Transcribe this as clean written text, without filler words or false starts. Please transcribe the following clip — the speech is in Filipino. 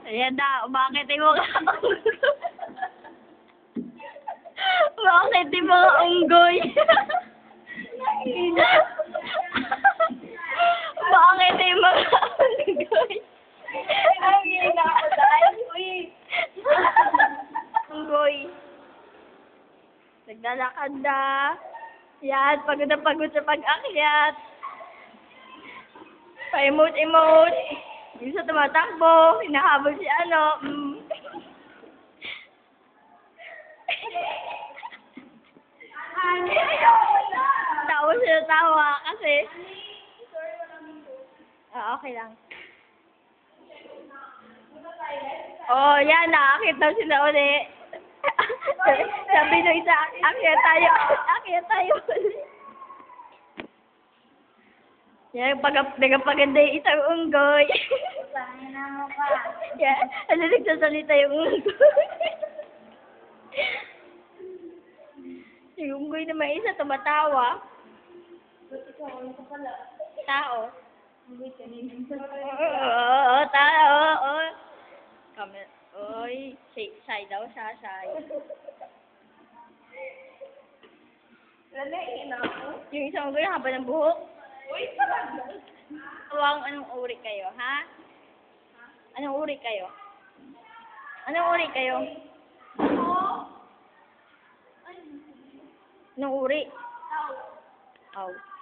Ayan na, bakit mo ka bakit yung mga unggoy? Bakit yung mga unggoy? Ang hina ko dahil, uy. Unggoy. Naglalakad na. Yan, pagod na pagod sa pag-akyat. Pa-emote-emote. Yung sa tumatakbo, hinahabol si ano. Tawa siya tawa kasi. Okay lang. Oh, yan, nakakit daw sila uli. Sabi nung isa, akyat tayo uli. Yan, nagpaganda yung isang unggoy. Saan na mo pa? Yan, ano nagsasalita yung unggoy. Yung unggoy na may isa, tumatawa. Ba't ikaw, ano ka pala? Tao. Unggoy ka rin. Oo, tao, oo. Kami, oy, shy daw siya, shy. Lalain ako. Yung isang unggoy, haba ng buhok. Uy, sarap. Anong uri kayo, ha? Anong uri kayo? Anong uri kayo? Anong uri? Tao. Oh.